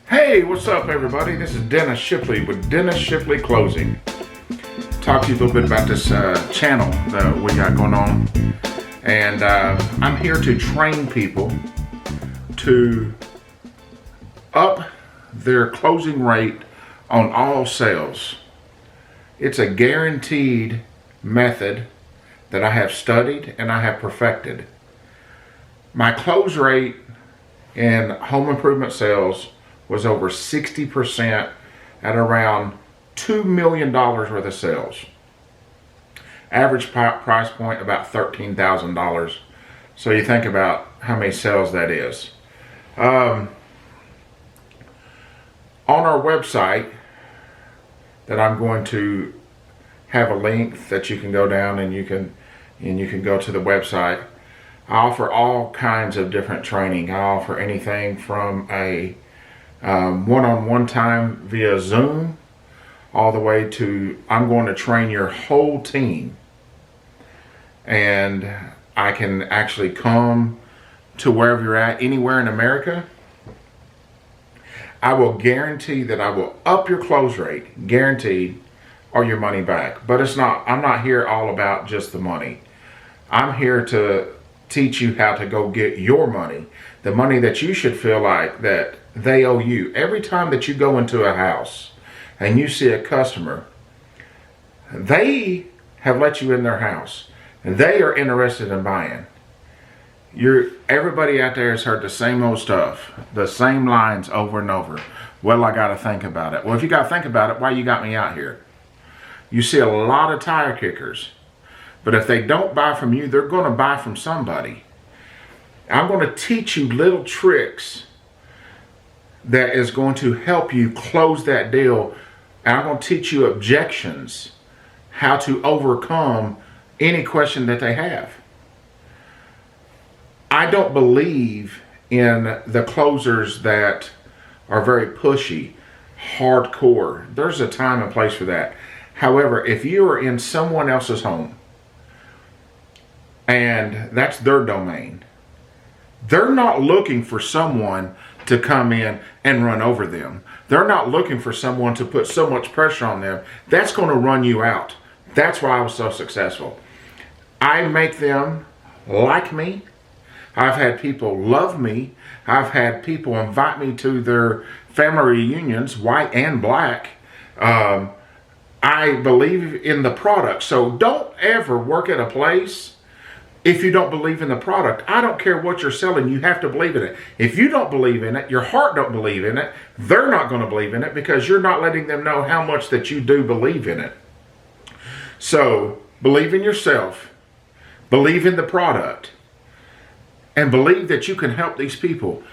Hey, what's up, everybody? This is Dennis Shipley with Dennis Shipley Closing. Talk to you a little bit about this channel that we got going on, and I'm here to train people to up their closing rate on all sales. It's a guaranteed method that I have studied and I have perfected. My close rate in home improvement sales was over 60% at around $2 million worth of sales. Average price point about $13,000. So you think about how many sales that is. On our website, that I'm going to have a link that you can go down and you can go to the website. I offer all kinds of different training. I offer anything from a one-on-one time via Zoom all the way to I'm going to train your whole team, and I can actually come to wherever you're at, anywhere in America. I will guarantee that I will up your close rate, guaranteed, or your money back. But I'm not here all about just the money. I'm here to teach you how to go get your money, the money that you should feel like that they owe you. Every time that you go into a house and you see a customer, they have let you in their house and they are interested in buying. Everybody out there has heard the same old stuff, the same lines over and over. Well, I got to think about it. Well, if you got to think about it, why you got me out here? You see a lot of tire kickers, but if they don't buy from you, they're going to buy from somebody. I'm going to teach you little tricks that is going to help you close that deal. And I'm going to teach you objections, how to overcome any question that they have. I don't believe in the closers that are very pushy, hardcore. There's a time and place for that. However, if you are in someone else's home and that's their domain, they're not looking for someone to come in and run over them. They're not looking for someone to put so much pressure on them. That's going to run you out. That's why I was so successful. I make them like me. I've had people love me. I've had people invite me to their family reunions, white and black. I believe in the product. So don't ever work at a place if you don't believe in the product. I don't care what you're selling, you have to believe in it. If you don't believe in it, your heart don't believe in it, they're not going to believe in it because you're not letting them know how much that you do believe in it. So believe in yourself, believe in the product, and believe that you can help these people.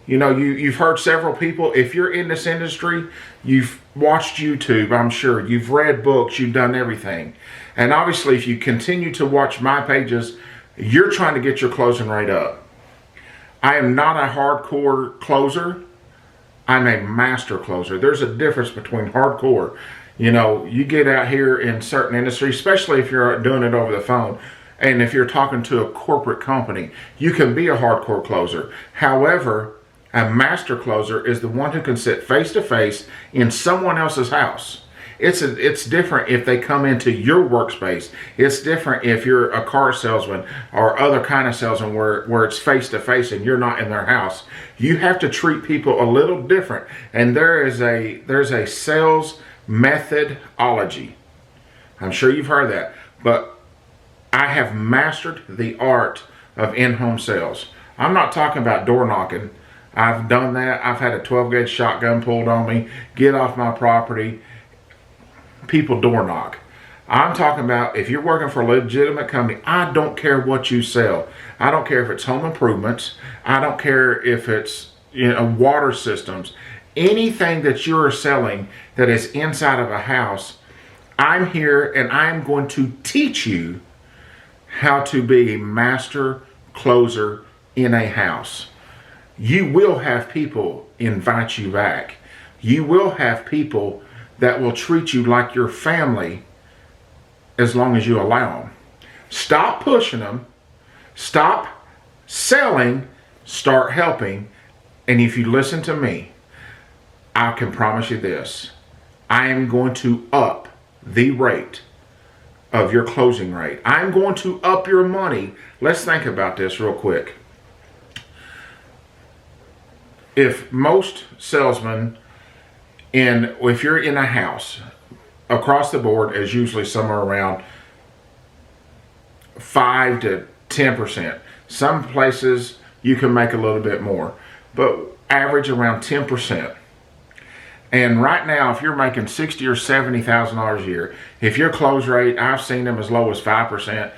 You know, you've heard several people, if you're in this industry, you've watched YouTube, I'm sure, you've read books, you've done everything. And obviously, if you continue to watch my pages, you're trying to get your closing rate up. I am not a hardcore closer. I'm a master closer. There's a difference between hardcore. You know, you get out here in certain industries, especially if you're doing it over the phone, and if you're talking to a corporate company, you can be a hardcore closer. However, a master closer is the one who can sit face to face in someone else's house. It's different if they come into your workspace. It's different if you're a car salesman or other kind of salesman where it's face to face and you're not in their house. You have to treat people a little different. And there's a sales methodology. I'm sure you've heard that. But I have mastered the art of in-home sales. I'm not talking about door knocking. I've done that. I've had a 12-gauge shotgun pulled on me, get off my property. People door knock. I'm talking about if you're working for a legitimate company, I don't care what you sell. I don't care if it's home improvements. I don't care if it's water systems. Anything that you're selling that is inside of a house, I'm here and I'm going to teach you how to be a master closer in a house. You will have people invite you back. You will have people that will treat you like your family as long as you allow them. Stop pushing them. Stop selling. Start helping. And if you listen to me, I can promise you this. I am going to up the rate of your closing rate. I'm going to up your money. Let's think about this real quick. If most salesmen, if you're in a house, across the board is usually somewhere around 5 to 10%. Some places you can make a little bit more, but average around 10%. And right now, if you're making $60,000 or $70,000 a year, if your close rate, I've seen them as low as 5%.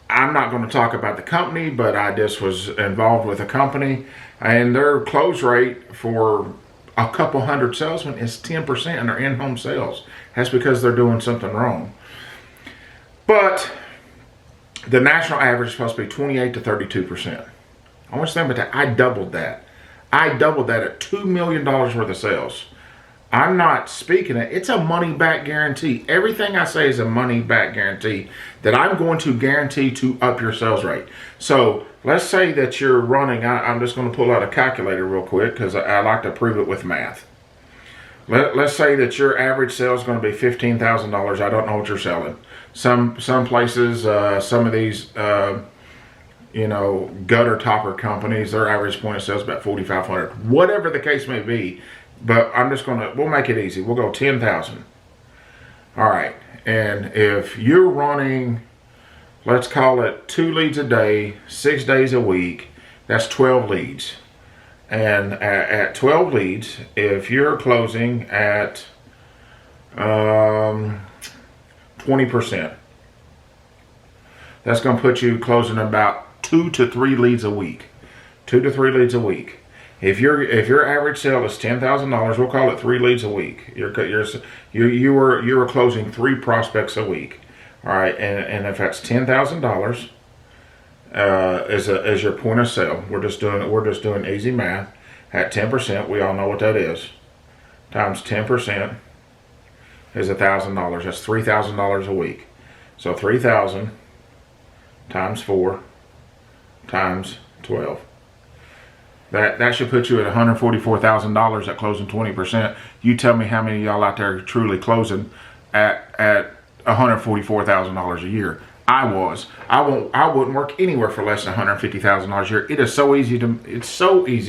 I'm not going to talk about the company, but I just was involved with a company, and their close rate for a couple hundred salesmen is 10% in their in-home sales. That's because they're doing something wrong. But the national average is supposed to be 28 to 32%. I want you to think about that. I doubled that. I doubled that at $2 million worth of sales. I'm not speaking it. It's a money back guarantee. Everything I say is a money back guarantee that I'm going to guarantee to up your sales rate. So let's say that you're running, I'm just going to pull out a calculator real quick because I like to prove it with math. Let's say that your average sale is going to be $15,000. I don't know what you're selling. Some places, some of these, gutter topper companies, their average point of sale is about $4,500. Whatever the case may be. But we'll make it easy. We'll go 10,000. All right. And if you're running, let's call it 2 leads a day, 6 days a week, that's 12 leads. And at 12 leads, if you're closing at 20%, that's going to put you closing about 2 to 3 leads a week. 2 to 3 leads a week. If your average sale is $10,000, we'll call it 3 leads a week. You were closing 3 prospects a week. All right, and if that's $10,000 as your point of sale, we're just doing easy math. At 10%, we all know what that is. Times 10% is $1,000. That's $3,000 a week. So 3,000 times 4 times 12. That should put you at $144,000 at closing 20%. You tell me how many of y'all out there are truly closing at $144,000 a year. I wouldn't work anywhere for less than $150,000 a year. It's so easy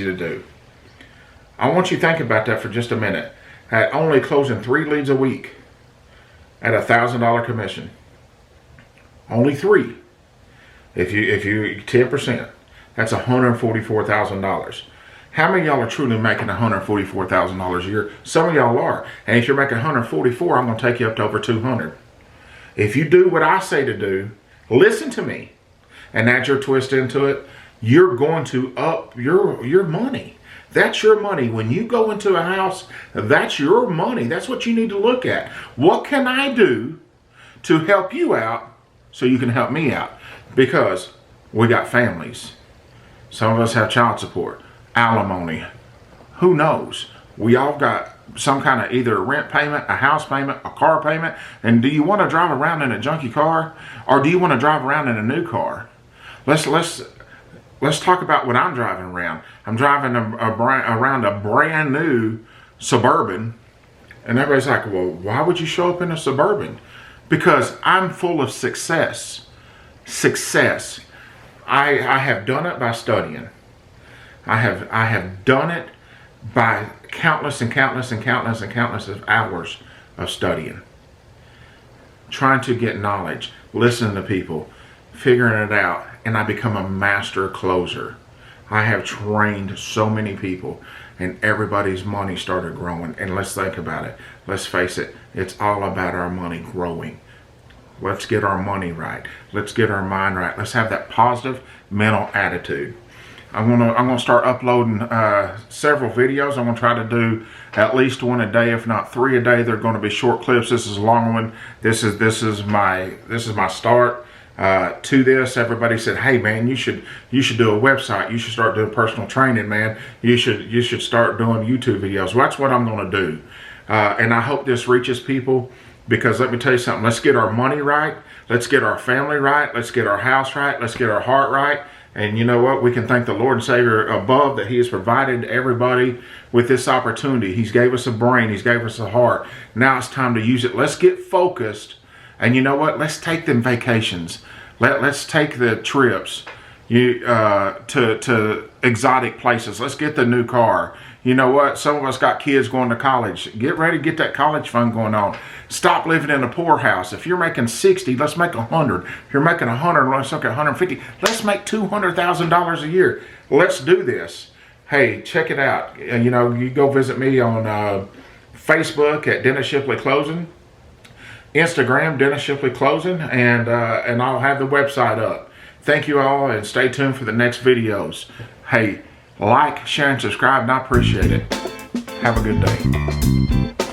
to do. I want you to think about that for just a minute. At only closing 3 leads a week at $1,000 commission. Only 3. If you 10%. That's $144,000. How many of y'all are truly making $144,000 a year? Some of y'all are. And if you're making $144,000, I'm going to take you up to over $200,000. If you do what I say to do, listen to me, and add your twist into it, you're going to up your money. That's your money. When you go into a house, that's your money. That's what you need to look at. What can I do to help you out so you can help me out? Because we got families. Some of us have child support, alimony. Who knows? We all got some kind of either a rent payment, a house payment, a car payment. And do you want to drive around in a junky car, or do you want to drive around in a new car? Let's talk about what I'm driving around. I'm driving around a brand new Suburban, and everybody's like, "Well, why would you show up in a Suburban?" Because I'm full of success. Success. I have done it by studying. I have done it by countless and countless and countless and countless of hours of studying. Trying to get knowledge, listening to people, figuring it out, and I become a master closer. I have trained so many people, and everybody's money started growing. And let's think about it. Let's face it, it's all about our money growing. Let's get our money right. Let's get our mind right. Let's have that positive mental attitude. I'm gonna start uploading several videos. I'm gonna try to do at least 1 a day, if not 3 a day. They're going to be short clips. This is a long one. This is my start to this. Everybody said, "Hey man, you should do a website. You should start doing personal training, man. You should start doing YouTube videos." Well, that's what I'm going to do, and I hope this reaches people. Because let me tell you something, let's get our money right, let's get our family right, let's get our house right, let's get our heart right, And you know what? We can thank the Lord and Savior above that He has provided everybody with this opportunity. He's gave us a brain. He's gave us a heart. Now it's time to use it. Let's get focused. And you know what? Let's take them vacations. Let's take the trips to exotic places. Let's get the new car. You know what? Some of us got kids going to college. Get ready to get that college fund going on. Stop living in a poorhouse. If you're making 60, let's make 100. If you're making 100, let's look at 150. Let's make $200,000 a year. Let's do this. Hey, check it out. You know, you go visit me on Facebook at Dennis Shipley Closing, Instagram Dennis Shipley Closing, and I'll have the website up. Thank you all, and stay tuned for the next videos. Hey, like, share, and subscribe, and I appreciate it. Have a good day.